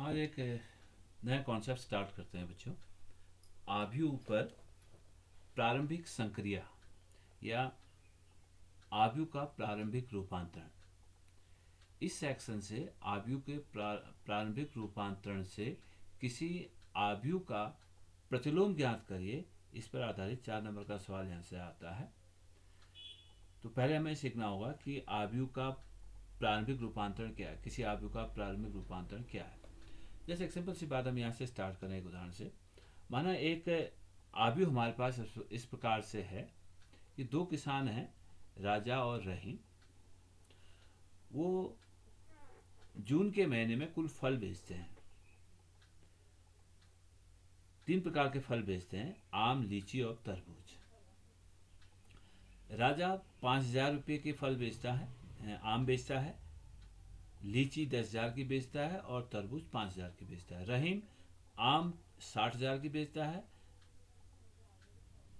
आज एक नया कॉन्सेप्ट स्टार्ट करते हैं बच्चों। आव्यूह पर प्रारंभिक संक्रिया या आव्यूह का प्रारंभिक रूपांतरण। इस सेक्शन से आव्यूह के प्रारंभिक रूपांतरण से किसी आव्यूह का प्रतिलोम ज्ञात करिए, इस पर आधारित 4 नंबर का सवाल यहाँ से आता है। तो पहले हमें सीखना होगा कि आव्यूह का प्रारंभिक रूपांतरण क्या है, किसी आव्यूह का प्रारंभिक रूपांतरण क्या है। जैसे एक सिंपल सी बात हम यहाँ से स्टार्ट करें एक उदाहरण से। माना एक आव्यूह हमारे पास इस प्रकार से है कि दो किसान हैं, राजा और रहीम। वो जून के महीने में कुल फल बेचते हैं। 3 प्रकार के फल बेचते हैं, आम, लीची और तरबूज। राजा 5,000 रुपये के फल बेचता है, आम बेचता है, लीची 10,000 की बेचता है और तरबूज 5,000 की बेचता है। रहीम आम 60,000 की बेचता है,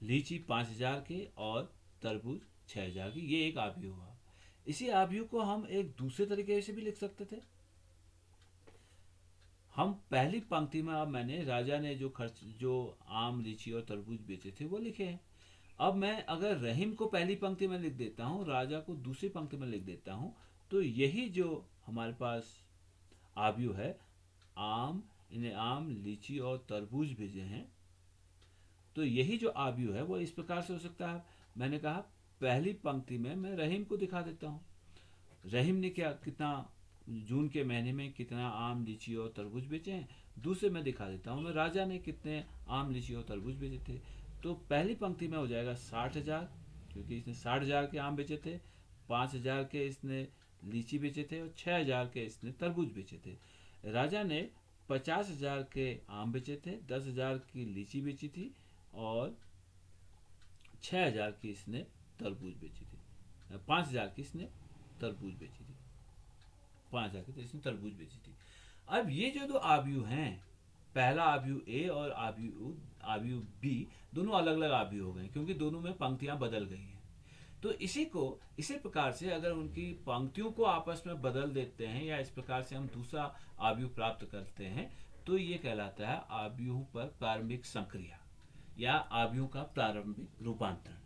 लीची 5,000 की और तरबूज 6,000 की। ये एक आव्यूह हुआ। इसी आव्यूह को हम एक दूसरे तरीके से भी लिख सकते थे। हम पहली पंक्ति में, अब मैंने राजा ने जो आम, लीची और तरबूज बेचे थे वो लिखे हैं। अब मैं अगर रहीम को पहली पंक्ति में लिख देता हूँ, राजा को दूसरी पंक्ति में लिख देता हूँ, तो यही जो हमारे पास आव्यूह है, इन्हें आम, लीची और तरबूज भेजे हैं, तो यही जो आव्यूह है वो इस प्रकार से हो सकता है। मैंने कहा पहली पंक्ति में मैं रहीम को दिखा देता हूँ। रहीम ने कितना जून के महीने में कितना आम, लीची और तरबूज बेचे हैं। दूसरे में दिखा देता हूँ मैं राजा ने कितने आम, लीची और तरबूज बेचे थे। तो पहली पंक्ति में हो जाएगा 60,000, क्योंकि इसने 60,000 के आम बेचे थे, 5,000 के इसने लीची बेचे थे और 6,000 के इसने तरबूज बेचे थे। राजा ने 50,000 के आम बेचे थे, 10,000 की लीची बेची थी और 6,000 की इसने तरबूज बेची थी। 5,000 की इसने तरबूज बेची थी, 5,000 की तो इसने तरबूज बेची थी। अब ये जो दो आव्यूह हैं, पहला आव्यूह ए और आव्यूह बी, दोनों अलग अलग आव्यूह हो गए क्योंकि दोनों में पंक्तियां बदल गई हैं। तो इसी प्रकार से अगर उनकी पंक्तियों को आपस में बदल देते हैं या इस प्रकार से हम दूसरा आव्यूह प्राप्त करते हैं, तो ये कहलाता है आव्यूह पर प्रारंभिक संक्रिया या आव्यूह का प्रारंभिक रूपांतरण।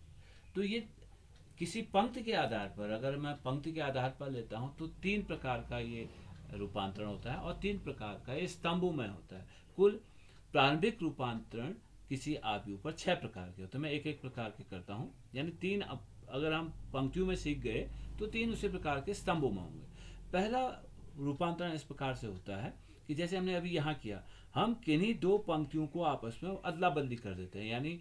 तो ये किसी पंक्ति के आधार पर, अगर मैं पंक्ति के आधार पर लेता हूं, तो 3 प्रकार का ये रूपांतरण होता है और 3 प्रकार का ये स्तंभों में होता है। कुल प्रारंभिक रूपांतरण किसी आव्यूह पर 6 प्रकार के होते हैं। मैं एक एक प्रकार के करता हूँ, यानी 3 अगर हम पंक्तियों में सीख गए तो 3 उसी प्रकार के स्तंभों में होंगे। पहला रूपांतरण इस प्रकार से होता है कि जैसे हमने अभी यहाँ किया, हम किन्हीं दो पंक्तियों को आपस में अदला बदली कर देते हैं। यानी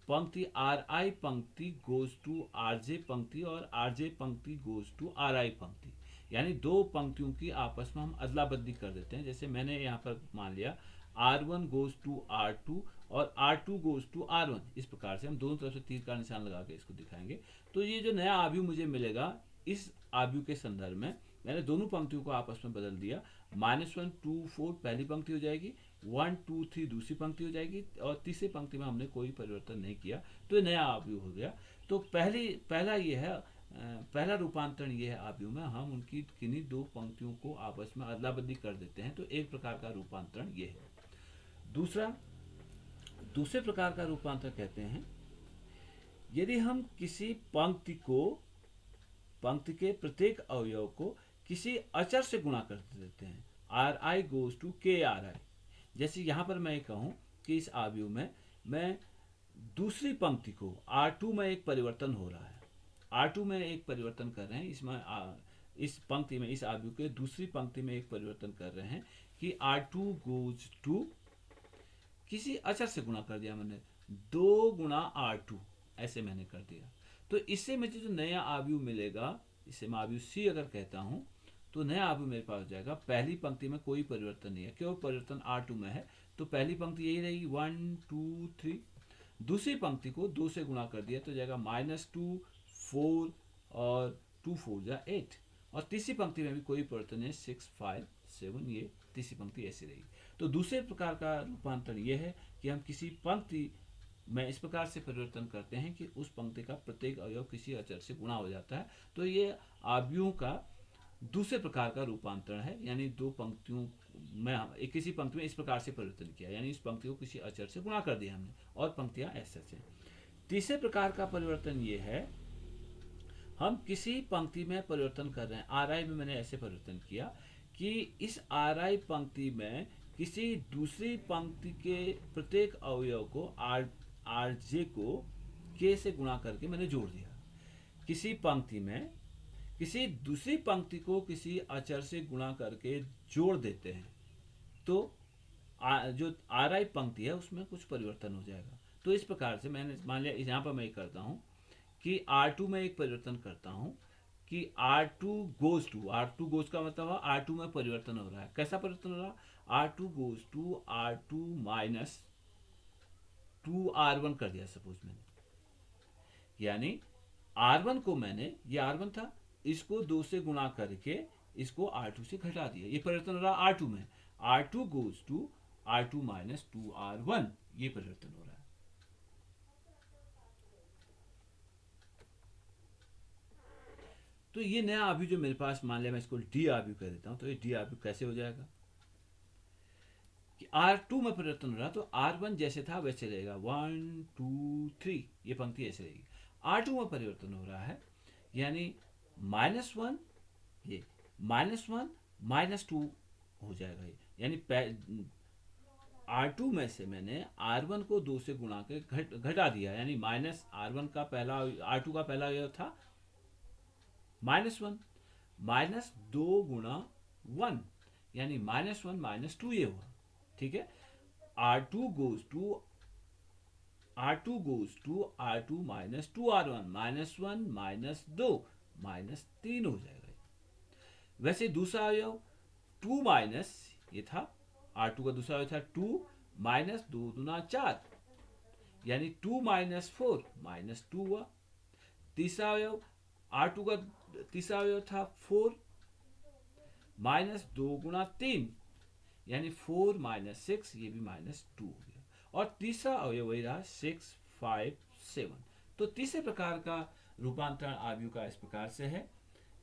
पंक्ति आर आई पंक्ति गोज टू आर जे पंक्ति और आर जे पंक्ति गोज टू आर आई पंक्ति, यानी दो पंक्तियों की आपस में हम अदला बदली कर देते हैं। जैसे मैंने यहाँ पर मान लिया R1 गोज टू R2 और R2 गोज टू R1। इस प्रकार से हम दोनों तरफ से तीर का निशान लगा के इसको दिखाएंगे। तो ये जो नया आव्यूह मुझे मिलेगा, इस आव्यूह के संदर्भ में मैंने दोनों पंक्तियों को आपस में बदल दिया। -1 2 4 पहली पंक्ति हो जाएगी, 1 2 3 दूसरी पंक्ति हो जाएगी और तीसरी पंक्ति में हमने कोई परिवर्तन नहीं किया, तो ये नया आव्यूह हो गया। तो पहला रूपांतरण ये है आव्यूह में, हम उनकी किन्हीं दो पंक्तियों को आपस में अदला बदली कर देते हैं, तो एक प्रकार का रूपांतरण ये है। दूसरे प्रकार का रूपांतरण कहते हैं यदि हम किसी पंक्ति के प्रत्येक अवयव को किसी अचर से गुणा कर देते हैं। आर आई गोज टू के आर आई। जैसे यहाँ पर मैं कहूँ कि इस आव्यूह में मैं दूसरी पंक्ति को R2 में एक परिवर्तन हो रहा है, R2 में एक परिवर्तन कर रहे हैं, इस पंक्ति में, इस आव्यूह के दूसरी पंक्ति में एक परिवर्तन कर रहे हैं कि R2 गोज टू, किसी अचर से गुणा कर दिया मैंने, 2 गुणा R2, ऐसे मैंने कर दिया। तो इससे मुझे जो नया आव्यूह मिलेगा, इसे मैं आव्यूह सी अगर कहता हूँ, तो नया आव्यूह मेरे पास हो जाएगा। पहली पंक्ति में कोई परिवर्तन नहीं है, केवल परिवर्तन R2 में है, तो पहली पंक्ति यही रहेगी 1 2 3। दूसरी पंक्ति को 2 से गुणा कर दिया तो जाएगा -2 4 और 2 4 जा 8। और तीसरी पंक्ति में भी कोई परिवर्तन नहीं, 6 5 7, ये तीसरी पंक्ति ऐसी रहेगी। तो दूसरे प्रकार का रूपांतरण ये है कि हम किसी पंक्ति में इस प्रकार से परिवर्तन करते हैं कि उस पंक्ति का प्रत्येक अवयव किसी अचर से गुणा हो जाता है। तो ये आव्यूह का दूसरे प्रकार का रूपांतरण है, यानी दो पंक्तियों एक किसी पंक्ति में इस प्रकार से परिवर्तन किया, यानी इस पंक्ति को किसी अचर से गुणा कर दिया हमने और पंक्तियां ऐसे हैं। तीसरे प्रकार का परिवर्तन ये है, हम किसी पंक्ति में परिवर्तन कर रहे हैं। आर आई में मैंने ऐसे परिवर्तन किया कि इस आर आई पंक्ति में किसी दूसरी पंक्ति के प्रत्येक अवयव को आर जे को के से गुणा करके मैंने जोड़ दिया। किसी पंक्ति में किसी दूसरी पंक्ति को किसी अचर से गुणा करके जोड़ देते हैं तो जो आर आई पंक्ति है उसमें कुछ परिवर्तन हो जाएगा। तो इस प्रकार से मैंने मान लिया यहाँ पर मैं ये करता हूँ कि R2 में एक परिवर्तन करता हूँ कि R2 गोज का मतलब है R2 में परिवर्तन हो रहा है। कैसा परिवर्तन हो रहा है? R2 goes to R2 minus 2R1 कर दिया सपोज मैंने, यानी R1 को मैंने, ये R1 था, इसको 2 से गुणा करके इसको R2 से घटा दिया। ये परिवर्तन हो रहा है R2 में। R2 goes to R2 minus 2R1, ये परिवर्तन हो रहा है। तो ये नया आव्यूह जो मेरे पास, मान लिया मैं इसको डी आव्यूह कह देता हूँ, तो ये डी आव्यूह कैसे हो जाएगा कि R2 में परिवर्तन हो रहा तो R1 जैसे था वैसे रहेगा, 1 2 3, ये पंक्ति ऐसे रहेगी। R2 में परिवर्तन हो रहा है यानी -1, ये -1 -2 हो जाएगा ये, यानी R2 में से मैंने R1 को 2 से गुणा के घटा दिया, यानी माइनस R1 का पहला, R2 का पहला यह था -1, -2 गुणा 1 यानी -1 -2 ये हुआ। ठीक है, R2 goes to R2 minus 2R1, -1 -2 -3 हो जाएगा। वैसे दूसरा अवयव 2 माइनस, ये था R2 का दूसरा अवयव था 2 माइनस 2 दूना 4, यानी 2 माइनस 4 -2 हुआ। तीसरा अवयव R2 का तीसरा अवयव था 4 माइनस 2 गुणा 3, यानी 4 माइनस 6, ये भी -2 हो गया। और तीसरा अवयव वही रहा 6 5 7। तो तीसरे प्रकार का रूपांतरण आव्यूह का इस प्रकार से है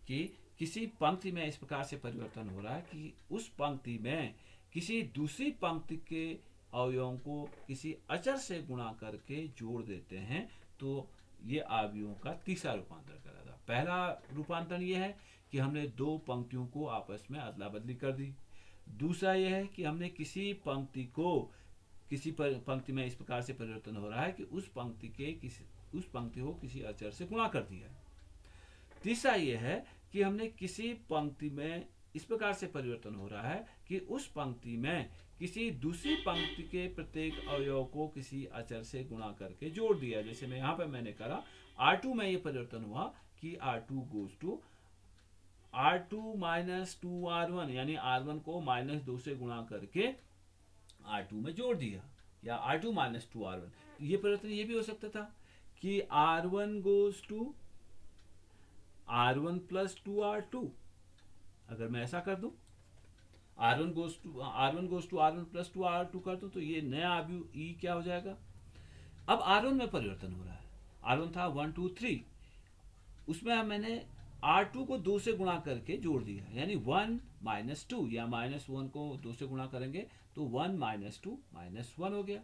कि किसी पंक्ति में इस प्रकार से परिवर्तन हो रहा है कि उस पंक्ति में किसी दूसरी पंक्ति के अवयवों को किसी अचर से गुणा करके जोड़ देते हैं, तो ये आव्यूहों का तीसरा रूपांतरण करा था। पहला रूपांतरण ये है कि हमने दो पंक्तियों को आपस में अदला बदली कर दी। दूसरा यह है कि हमने किसी पंक्ति को किसी पंक्ति में इस प्रकार से परिवर्तन हो रहा है कि उस पंक्ति को किसी अचर से गुणा कर दिया है। तीसरा यह है कि हमने किसी पंक्ति में इस प्रकार से परिवर्तन हो रहा है कि उस पंक्ति में किसी दूसरी पंक्ति के प्रत्येक अवयव को किसी अचर से गुणा करके जोड़ दिया। जैसे मैं यहाँ पर मैंने करा R2 में ये परिवर्तन हुआ कि R2 goes to R2 minus 2R1, यानी R1 को -2 से गुणा करके R2 में जोड़ दिया, या R2 माइनस 2R1। ये परिवर्तन ये भी हो सकता था कि R1 goes to R1 plus 2R2। अगर मैं ऐसा कर दूं, R1 goes to R1 plus 2R2 कर दूं, तो ये नया आव्यूह E क्या हो जाएगा। अब R1 में परिवर्तन हो रहा है। R1 था 1 2 3, उसमें मैंने R2 को 2 से गुणा करके जोड़ दिया, यानी 1 माइनस 2, या -1 को 2 से गुणा करेंगे तो 1 माइनस 2 -1 हो गया।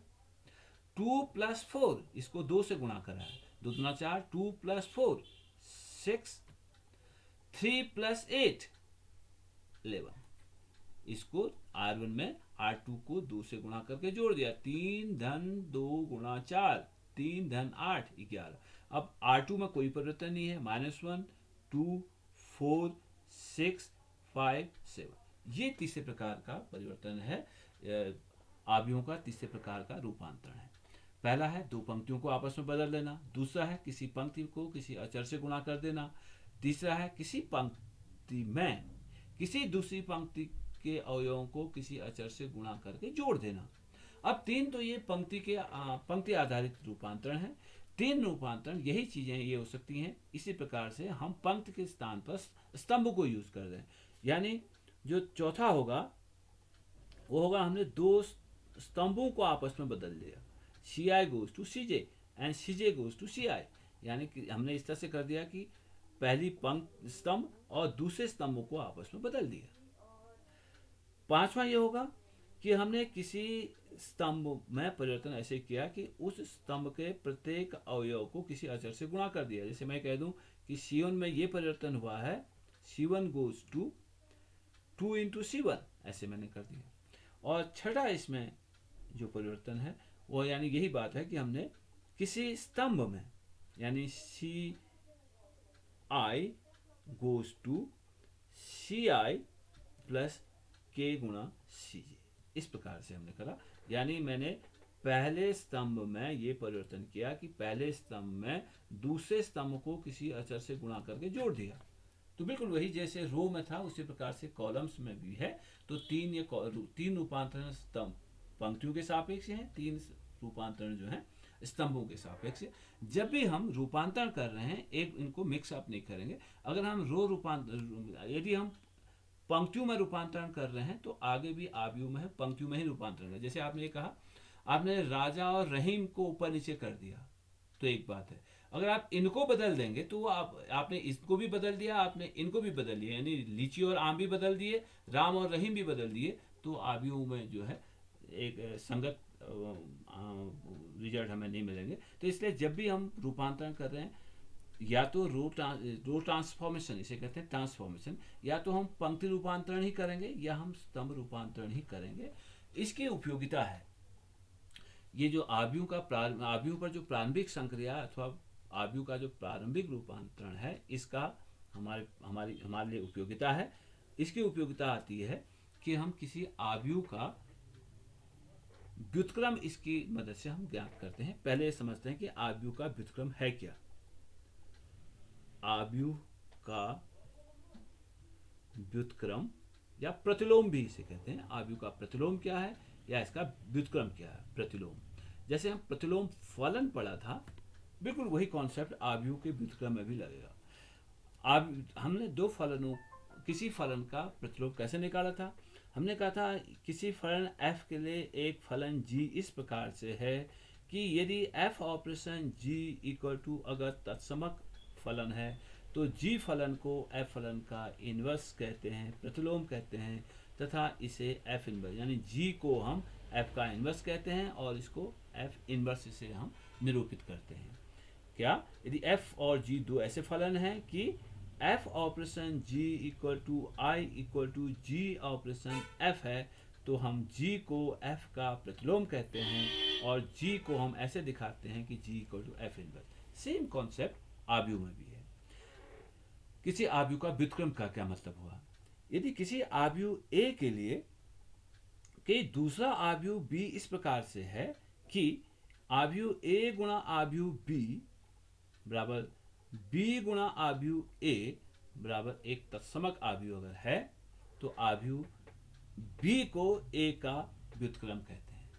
2 प्लस 4, इसको 2 से गुणा करा है, 2 दूना 4, 2 प्लस 4 6, 3 प्लस 8 11, इसको R1 में R2 को 2 से गुणा करके जोड़ दिया, 3 धन 2 गुणा 4, 3 धन 8 11। अब R2 में कोई परिवर्तन नहीं है, -1 2 4 6 5 7। ये तीसरे प्रकार का परिवर्तन है, आव्यूहों का तीसरे प्रकार का रूपांतरण है। पहला है दो पंक्तियों को आपस में बदल देना, दूसरा है किसी पंक्ति को किसी अचर से गुणा कर देना, तीसरा है किसी पंक्ति में किसी दूसरी पंक्ति के अवयवों को किसी अचर से गुणा करके जोड़ देना। अब तीन तो ये पंक्ति आधारित रूपांतरण है। तीन रूपांतरण यही चीजें ये हो सकती हैं। इसी प्रकार से हम पंक्ति के स्थान पर स्तंभ को यूज कर दें, यानी जो चौथा होगा वो होगा हमने दो स्तंभों को आपस में बदल दिया, CI goes to CJ and CJ goes to CI, यानी कि हमने इस तरह से कर दिया कि पहली पंक्ति स्तंभ और दूसरे स्तंभों को आपस में बदल दिया। पांचवा ये होगा कि हमने किसी स्तंभ में परिवर्तन ऐसे किया कि उस स्तंभ के प्रत्येक अवयव को किसी अचर से गुणा कर दिया। जैसे मैं कह दूं कि C1 में ये परिवर्तन हुआ है, C1 goes to 2 into C1, ऐसे मैंने कर दिया। और छठा इसमें जो परिवर्तन है वो यानी यही बात है कि हमने किसी स्तंभ में यानी CI goes to CI plus K गुणा CJ, इस प्रकार से हमने करा। यानी मैंने पहले स्तंभ में ये परिवर्तन किया कि पहले स्तंभ में दूसरे स्तंभ को किसी अचर से गुणा करके जोड़ दिया। तो बिल्कुल वही जैसे रो में था उसी प्रकार से कॉलम्स में भी है। तो तीन रूपांतरण स्तंभ पंक्तियों के सापेक्ष हैं, तीन रूपांतरण जो है स्तंभों के सापेक्ष। जब भी हम रूपांतरण कर रहे हैं एक इनको मिक्स अप नहीं करेंगे। अगर हम यदि हम पंक्तियों में रूपांतरण कर रहे हैं तो आगे भी आव्यूह में है, पंक्तियों में ही रूपांतरण है। जैसे आपने ये कहा, आपने राजा और रहीम को ऊपर नीचे कर दिया, तो एक बात है। अगर आप इनको बदल देंगे तो आपने इसको भी बदल दिया, आपने इनको भी बदल दिया, यानी लीची और आम भी बदल दिए, राम और रहीम भी बदल दिए, तो आव्यूह में जो है एक संगत रिजल्ट हमें नहीं मिलेंगे। तो इसलिए जब भी हम रूपांतरण कर रहे हैं, या तो रो ट्रांसफॉर्मेशन इसे कहते हैं ट्रांसफॉर्मेशन, या तो हम पंक्ति रूपांतरण ही करेंगे या हम स्तंभ रूपांतरण ही करेंगे। इसकी उपयोगिता है, ये जो आव्यूह पर जो प्रारंभिक संक्रिया अथवा आव्यूह का जो प्रारंभिक रूपांतरण है, इसका हमारे लिए उपयोगिता है। इसकी उपयोगिता आती है कि हम किसी आव्यूह का व्युत्क्रम इसकी मदद से हम ज्ञात करते हैं। पहले समझते हैं कि आव्यूह का व्युत्क्रम है क्या। आव्यूह का व्युत्क्रम या प्रतिलोम भी इसे कहते हैं। आव्यूह का प्रतिलोम क्या है या इसका व्युत्क्रम क्या है। प्रतिलोम, जैसे हम प्रतिलोम फलन पढ़ा था, बिल्कुल वही कॉन्सेप्ट आव्यूह के व्युत्क्रम में भी लगेगा। हमने किसी फलन का प्रतिलोम कैसे निकाला था। हमने कहा था किसी फलन f के लिए एक फलन g इस प्रकार से है कि यदि f operation g equal to अगर तत्समक फलन है तो g फलन को f फलन का इन्वर्स कहते हैं, प्रतिलोम कहते हैं, तथा इसे f इन्वर्स यानी g को हम f का इन्वर्स कहते हैं और इसको f इन्वर्स से हम निरूपित करते हैं। क्या, यदि f और g दो ऐसे फलन हैं कि f operation g equal to I equal to g operation f है, तो हम g को f का प्रतिलोम कहते हैं और g को हम ऐसे दिखाते हैं कि g equal to f inverse. Same concept आव्यूह में भी है। किसी आव्यूह का व्युत्क्रम का क्या मतलब हुआ। यदि किसी आव्यूह a के लिए कि दूसरा आव्यूह b इस प्रकार से है कि आव्यूह a गुणा आव्यूह b बराबर b गुणा आव्यूह a बराबर एक तत्समक आव्यूह अगर है, तो आव्यूह b को a का व्युत्क्रम कहते हैं।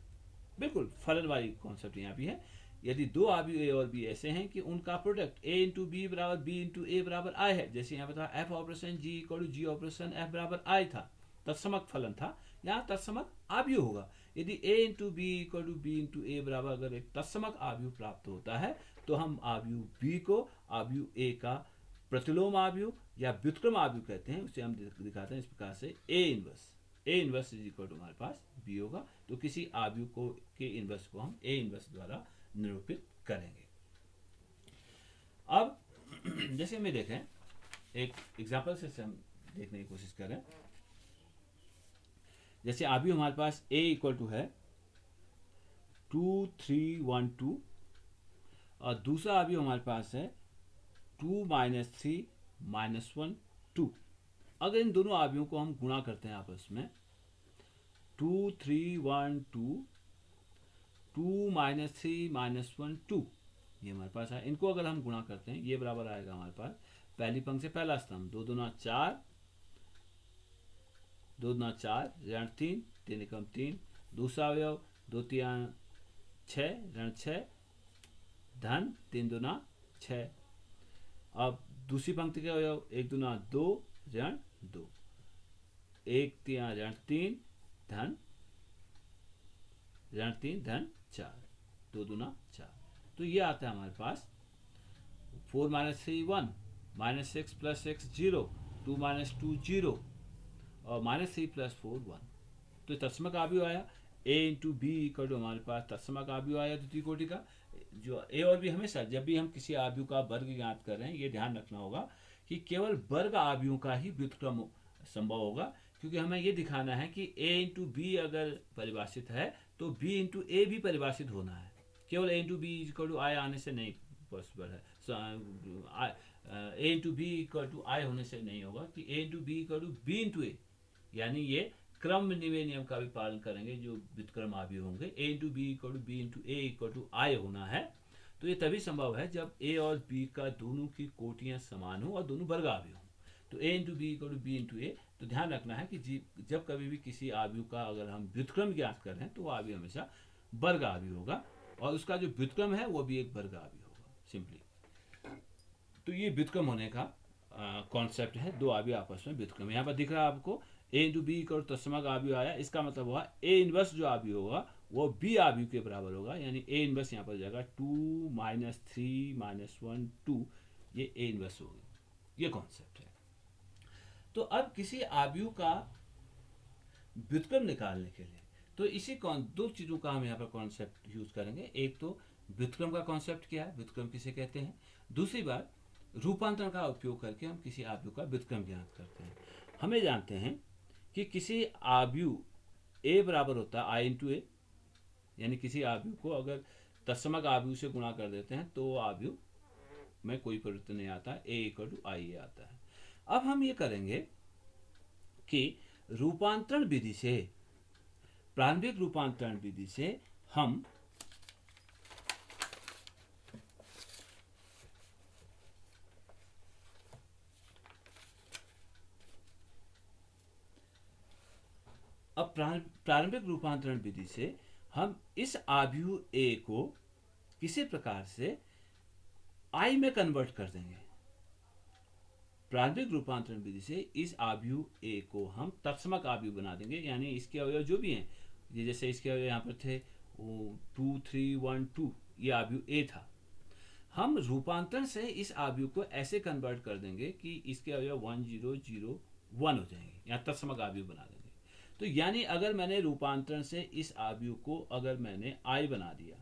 बिल्कुल फलन वाली कॉन्सेप्ट यहाँ भी है। यदि दो आव्यूह a और b ऐसे हैं कि उनका प्रोडक्ट a इंटू बी बराबर b इंटू a बराबर i है, जैसे यहाँ बताया f operation g equal to g operation f बराबर i था, तत्समक फलन था, यहाँ तत्समक आव्यूह होगा। यदि a into B equal to b into a बराबर अगर एक तत्समक आव्यूह प्राप्त होता है, तो हम आव्यूह b को आव्यूह a का प्रतिलोम आव्यूह या व्युत्क्रम आव्यूह कहते हैं। उसे हम दिखाते हैं इस प्रकार से a inverse is equal to हमारे पास b होगा। तो किसी आव्यूह को के इनवर्स को हम a इनवर्स द्वारा निरूपित करेंगे। अब जैसे हमें देखें, एक एग्जाम्पल से हम देखने की कोशिश करें। जैसे आव्यूह हमारे पास a इक्वल टू है 2 3 1 2 और दूसरा आव्यूह हमारे पास है 2 3 1 2। अगर इन दोनों आव्यूहों को हम गुणा करते हैं आपस में 2 3 1 2 2 3 1 2, ये हमारे पास है। इनको अगर हम गुणा करते हैं ये बराबर आएगा हमारे पास पहली पंक्ति से पहला स्तंभ 2 दूना 4 2 दूना 4 ऋण 3 3 एकम 3, दूसरा अवयव 2 3 6 ऋण 6 धन 3 दूना 6। अब दूसरी पंक्ति के अवयव 1 दूना 2 ऋण 2 1 3 ऋण 3 धन ऋण 3 धन 4 2 दूना 4। तो ये आता है हमारे पास 4 3 1 6 प्लस 6 0 2 2 0 और -3 + 4 1। तो तत्समक आव्यूह आया। ए इंटू बी इक्वल टू हमारे पास तत्समक आव्यूह आया द्वितीय कोटि का। जो ए और बी, हमेशा जब भी हम किसी आव्यूह का वर्ग ज्ञात कर रहे हैं, ये ध्यान रखना होगा कि केवल वर्ग आव्यूह का ही व्युत्क्रम संभव होगा, क्योंकि हमें ये दिखाना है कि ए इंटू बी अगर परिभाषित है तो बी इंटू ए भी परिभाषित होना है। केवल A into B equal to I आने से नहीं पॉसिबल है, A into B equal to I होने से नहीं होगा कि A into B equal to B into A, यानी ये क्रम निवेय नियम का भी पालन करेंगे जो व्युत्क्रम आव्यूह होंगे। A into B equal to B into A equal to I होना है। तो ये तभी संभव है जब ए और बी का दोनों की कोटियां समान हो और दोनों वर्ग आव्यूह हों। तो A into B equal to B into A, तो ध्यान रखना है कि जब कभी भी किसी आव्यूह का अगर हम व्युत्क्रम ज्ञात कर रहे हैं तो वो आव्यूह हमेशा वर्ग आव्यूह होगा, और उसका जो व्युत्क्रम है वो भी एक वर्ग आव्यूह होगा सिंपली। तो ये व्युत्क्रम होने का कॉन्सेप्ट है, दो आव्यूह आपस में व्युत्क्रम। यहाँ पर दिख रहा है आपको ए इंटू बी इक्वल तत्समक आव्यूह आया, इसका मतलब हुआ ए इनवर्स जो आव्यूह होगा वो बी आव्यूह के बराबर होगा, यानी ए इनवर्स यहाँ पर जाएगा 2 माइनस 3 माइनस 1 2, ये ए इनवर्स होगी। ये कॉन्सेप्ट है। तो अब किसी आव्यूह का व्युत्क्रम निकालने के लिए तो इसी दो चीज़ों का हम यहाँ पर कॉन्सेप्ट यूज करेंगे। एक तो व्युत्क्रम का कॉन्सेप्ट क्या है, व्युत्क्रम किसे कहते हैं। दूसरी बात, रूपांतरण का उपयोग करके हम किसी आव्यूह का व्युत्क्रम ज्ञात करते हैं। हमें जानते हैं कि किसी आव्यूह ए बराबर होता है आई इंटू ए, यानी किसी आव्यूह को अगर तत्समक आव्यूह से गुणा कर देते हैं तो आव्यूह में कोई परिवर्तन नहीं आता, ए इक्वल टू आई ए आता है। अब हम ये करेंगे कि रूपांतरण विधि से, प्रारंभिक रूपांतरण विधि से हम अब प्रारंभिक रूपांतरण विधि से हम इस आव्यूह ए को किसी प्रकार से आई में कन्वर्ट कर देंगे। प्रारंभिक रूपांतरण विधि से इस आव्यूह ए को हम तत्समक आव्यूह बना देंगे, यानी इसके अवयव जो भी हैं, ये जैसे इसके अवयव यहाँ पर थे वो 2 3 1 2, ये आव्यूह ए था। हम रूपांतरण से इस आव्यूह को ऐसे कन्वर्ट कर देंगे कि इसके अवयव 1 0 0 1 हो जाएंगे, यहाँ तत्समक आव्यूह बना देंगे। तो यानी अगर मैंने रूपांतरण से इस आव्यूह को अगर मैंने आई बना दिया,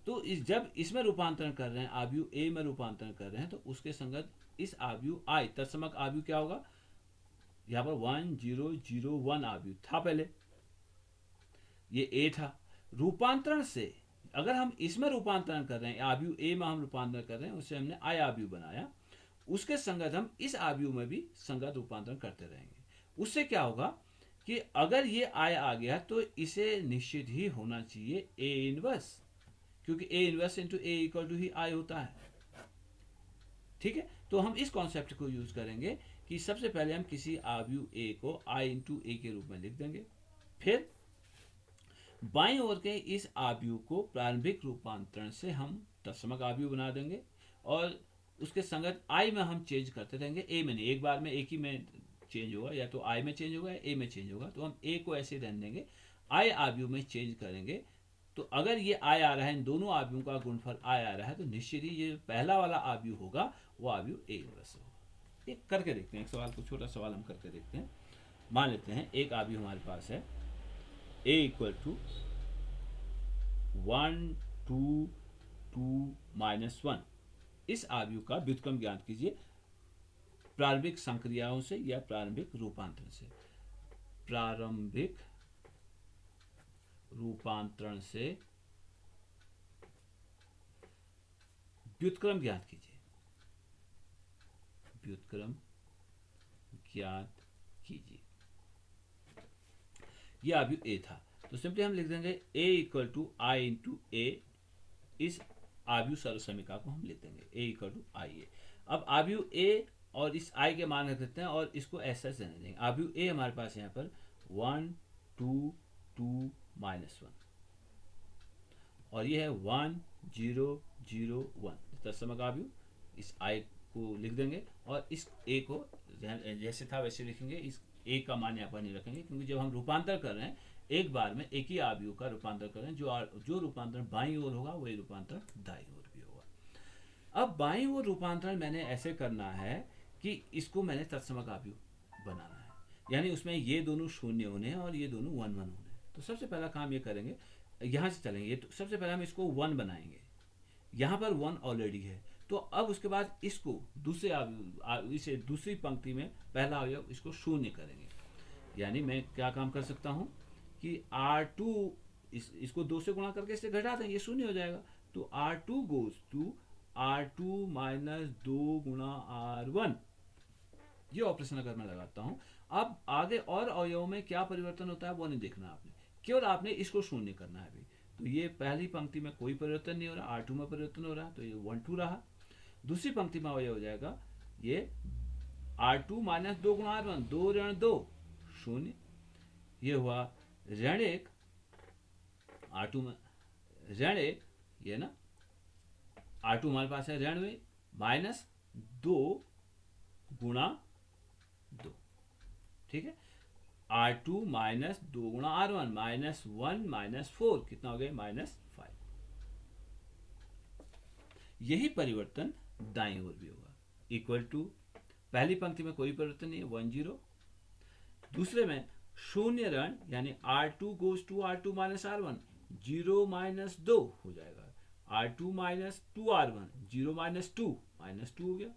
तो जब इसमें रूपांतरण कर रहे हैं, आव्यूह ए में रूपांतरण कर रहे हैं, तो उसके संगत इस आव्यूह आई तत्समक आव्यूह क्या होगा, यहाँ पर 1 0 0 1 आव्यूह था पहले, ये ए था। रूपांतरण से अगर हम इसमें रूपांतरण कर रहे हैं, आव्यूह ए में हम रूपांतरण कर रहे हैं, उससे हमने आई आव्यूह बनाया, उसके संगत हम इस आव्यूह में भी संगत रूपांतरण करते रहेंगे। उससे क्या होगा कि अगर ये आई आ गया तो इसे निश्चित ही होना चाहिए ए इनवर्स, क्योंकि A inverse into A equal to ही आई होता है। ठीक है, तो हम इस कॉन्सेप्ट को यूज करेंगे कि सबसे पहले हम किसी आव्यूह ए को आई इंटू ए के रूप में लिख देंगे, फिर बाईं ओर के इस आव्यूह को प्रारंभिक रूपांतरण से हम तत्समक आव्यूह बना देंगे, और उसके संगत आई में हम चेंज करते रहेंगे, ए में नहीं, एक बार में एक ही में चेंज होगा, या तो आई में चेंज होगा या ए में चेंज होगा। तो हम ए को ऐसे रहने देंगे, आई आव्यूह में चेंज करेंगे। तो अगर ये आई आ रहा है, इन दोनों आव्यूहों का गुणफल आई आ रहा है, तो निश्चित ही ये पहला वाला आव्यूह होगा वो आव्यूह ए इनवर्स होगा। एक करके देखते हैं, एक सवाल को, छोटा सवाल हम करके देखते हैं। मान लेते हैं एक आव्यूह हमारे पास है ए इक्वल टू 1 2 2 माइनस 1। इस आव्यूह का व्युत्क्रम ज्ञात कीजिए प्रारंभिक संक्रियाओं से या प्रारंभिक रूपांतरण से। प्रारंभिक रूपांतरण से व्युत्क्रम ज्ञात कीजिए, व्युत्क्रम ज्ञात कीजिए। यह आव्यूह ए था, तो सिंपली हम लिख देंगे ए इक्वल टू आई इंटू ए, इस आव्यूह सर्वसमीका को हम लिख देंगे ए इक्वल टू आई ए। अब आव्यूह ए और इस आई के मान रख देते हैं और इसको ऐसा रहने देंगे। आव्यूह ए हमारे पास यहाँ पर 1 2 2 माइनस 1, और ये है 1 0 0 1 तत्समक आव्यूह। इस आई को लिख देंगे और इस ए को जैसे था वैसे लिखेंगे, इस ए का मान यहाँ पर नहीं रखेंगे, क्योंकि जब हम रूपांतर कर रहे हैं एक बार में एक ही आव्यूह का रूपांतर कर रहे हैं, जो रूपांतरण बाईं ओर होगा वही रूपांतरण दाईं ओर भी होगा। अब बाईं ओर रूपांतरण मैंने ऐसे करना है कि इसको मैंने तत्समक आव्यूह बनाना है, यानी उसमें ये दोनों शून्य होने हैं और ये दोनों वन वन होने हैं। तो सबसे पहला काम ये करेंगे, यहाँ से चलेंगे, तो सबसे पहले हम इसको वन बनाएंगे। यहाँ पर वन ऑलरेडी है, तो अब उसके बाद इसको इसे दूसरी पंक्ति में पहला अवयव इसको शून्य करेंगे। यानी मैं क्या काम कर सकता हूँ कि R2 इसको 2 से गुणा करके इससे घटा दें, ये शून्य हो जाएगा। तो R2 goes to R2 minus 2 गुणा R1। ये ऑपरेशन अगर मैं लगाता हूँ, अब आगे और अवयवों में क्या परिवर्तन होता है वो नहीं देखना आपने, केवल आपने इसको शून्य करना है अभी। तो ये पहली पंक्ति में कोई परिवर्तन नहीं हो रहा, R2 में परिवर्तन हो रहा है, तो ये 1 2 रहा। दूसरी पंक्ति में अवयव हो जाएगा ये R2 माइनस 2 गुणा R1, 2 ऋण 2 शून्य, ये हुआ ऋण 1, R2 में ऋण 1, ये ना R2 हमारे पास है ऋण में माइनस 2 गुणा 2, ठीक है। R2 माइनस 2 गुणा R1 माइनस 1 माइनस 4, कितना हो गया -5। यही परिवर्तन दाईं ओर भी होगा, इक्वल टू पहली पंक्ति में कोई परिवर्तन नहीं है 1 0, दूसरे में शून्य ऋण यानी R2 goes to R2 minus R1, 0 minus 2 हो जाएगा, R2 माइनस 2 R1, 0 माइनस 2 हो गया,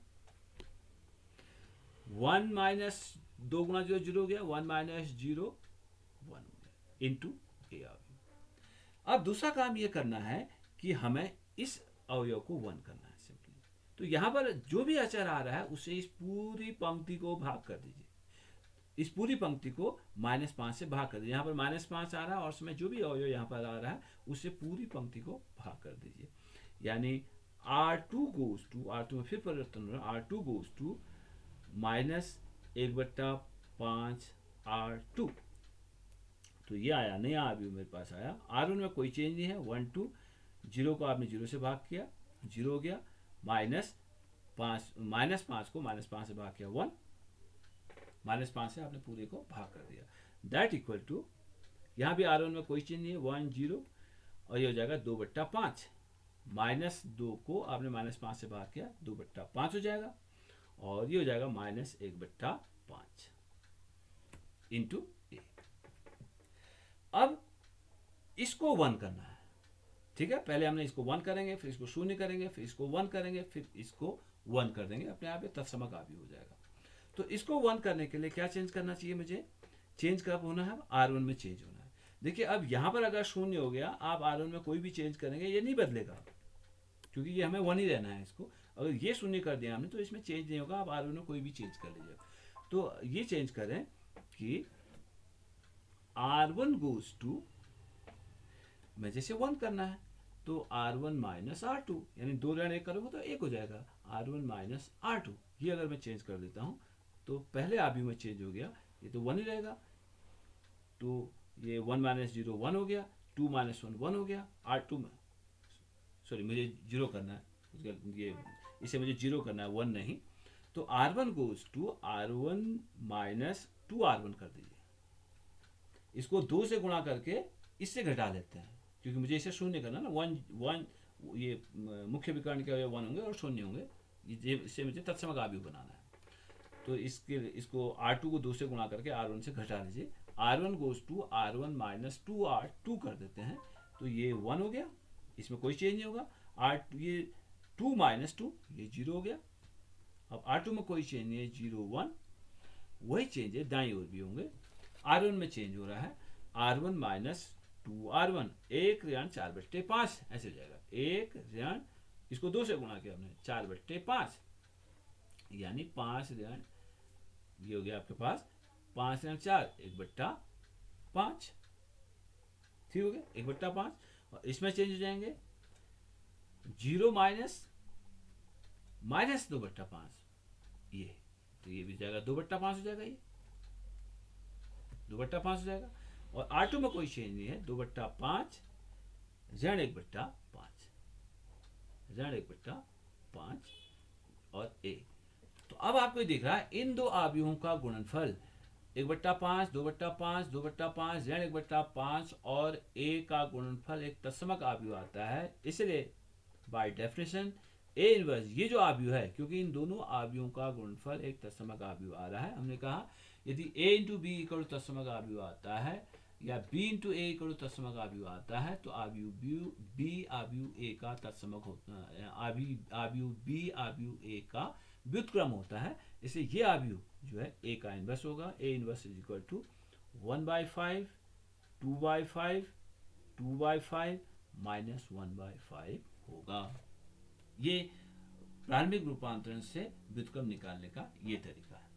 1 माइनस 2 गुणा 0 0 हो गया, 1 माइनस 0 1 हो गया, इंटू ए आ गया। अब दूसरा काम ये करना है कि हमें इस अवयव को 1 करना है सिंपली। तो यहाँ पर जो भी अचर आ रहा है उसे इस पूरी पंक्ति को भाग कर दीजिए, इस पूरी पंक्ति को -5 से भाग कर दीजिए। यहाँ पर -5 आ रहा है और उसमें जो भी अवयव यहाँ पर आ रहा है उससे पूरी पंक्ति को भाग कर दीजिए। यानी R2 गोज टू, R2 में फिर परिवर्तन हो रहा है, R2 गोज टू -1/5 R2। तो ये आया, नया अभी मेरे पास आया। R1 में कोई चेंज नहीं है, 1 2, 0 को आपने 0 से भाग किया, 0 हो गया, -5 को -5 से भाग किया 1, -5 से आपने पूरे को भाग कर दिया, दैट इक्वल टू, यहाँ भी R1 में कोई चेंज नहीं है 1 0, और ये हो जाएगा 2/5, -2 को आपने -5 से भाग किया, 2/5 हो जाएगा, और ये हो जाएगा -1/5 इंटू ए। अब इसको 1 करना है, ठीक है। पहले हमने इसको 1 करेंगे, फिर इसको शून्य करेंगे, फिर इसको 1 करेंगे, फिर इसको 1 कर देंगे, अपने आप ये तत्समक आदि हो जाएगा। तो इसको 1 करने के लिए क्या चेंज करना चाहिए मुझे, चेंज कब होना है, R1 में चेंज होना है। देखिए अब यहाँ पर अगर शून्य हो गया, आप R1 में कोई भी चेंज करेंगे ये नहीं बदलेगा, क्योंकि ये हमें 1 ही रहना है। इसको अगर ये शून्य कर दिया हमने तो इसमें चेंज नहीं होगा, आप R1 में कोई भी चेंज कर लीजिए। तो ये चेंज करें कि R1 गोज टू, मैं जैसे 1 करना है तो R1 माइनस R2, यानी 2 ऋण 1 करोगे तो 1 हो जाएगा, R1 माइनस R2। ये अगर मैं चेंज कर देता हूँ तो पहले आबी में चेंज हो गया, ये तो 1 ही रहेगा, तो ये 1 माइनस 0 1 हो गया, 2 माइनस 1 1 हो गया, R2 में सॉरी मुझे 0 करना है, ये इसे मुझे 0 करना है 1 नहीं। तो R1 goes to R1 minus 2 R1 कर दीजिए, इसको 2 से गुणा करके इससे घटा लेते हैं, क्योंकि मुझे इसे शून्य करना ना, 1 ये मुख्य विकर्ण के 1 होंगे और शून्य होंगे, इससे मुझे तत्समक आबी बनाना है। तो इसको R2 को 2 से गुणा करके R1 से घटा लीजिए, R1 goes to R1 minus 2 R2 कर देते हैं, तो ये 1 हो गया, इसमें कोई चेंज नहीं होगा। ये 2 माइनस 2, ये 0 हो गया। अब R2 में कोई चेंज नहीं है, 0 1, वही चेंज है दाईं ओर भी होंगे। R1 में चेंज हो रहा है, R1 माइनस 2 R1, 1 ऋण 4/5 ऐसे हो जाएगा, 1 ऋण इसको 2 से गुणा किया हमने 4/5, यानी 5 ऋण, ये हो गया आपके पास 5 ऋण 4 1/5, ठीक हो गया 1/5। और इसमें चेंज हो जाएंगे 0 माइनस 2/5, ये तो ये भी जाएगा 2/5 हो जाएगा, ये 2/5 हो जाएगा। और R2 में कोई चेंज नहीं है, 2/5 ऋण 1/5, ऋण 1/5 और a। तो अब आपको दिख रहा है इन दो आव्यूहों का गुणनफल 1/5, 2/5, 2/5, ऋण 1/5 और a का गुणनफल एक तत्समक आव्यूह आता है। इसलिए बाय डेफिनेशन ए इनवर्स, ये जो आव्यूह है, क्योंकि इन दोनों आव्यूहों का गुणनफल एक तत्समक आव्यूह आ रहा है, हमने कहा यदि a इंटू बी इक्वल तत्समक आव्यूह आता है या b इंटू ए इक्वल तत्समक आव्यूह आता है तो आव्यूह b आव्यूह a का तत्समक होता है, आव्यूह b आव्यूह a का व्युत्क्रम होता है। इसलिए ये आव्यूह जो है a का इन्वर्स होगा। a inverse is equal to 1/5 2/5 2/5 minus 1/5 होगा। ये प्रारंभिक रूपांतरण से व्युत्क्रम निकालने का ये तरीका है।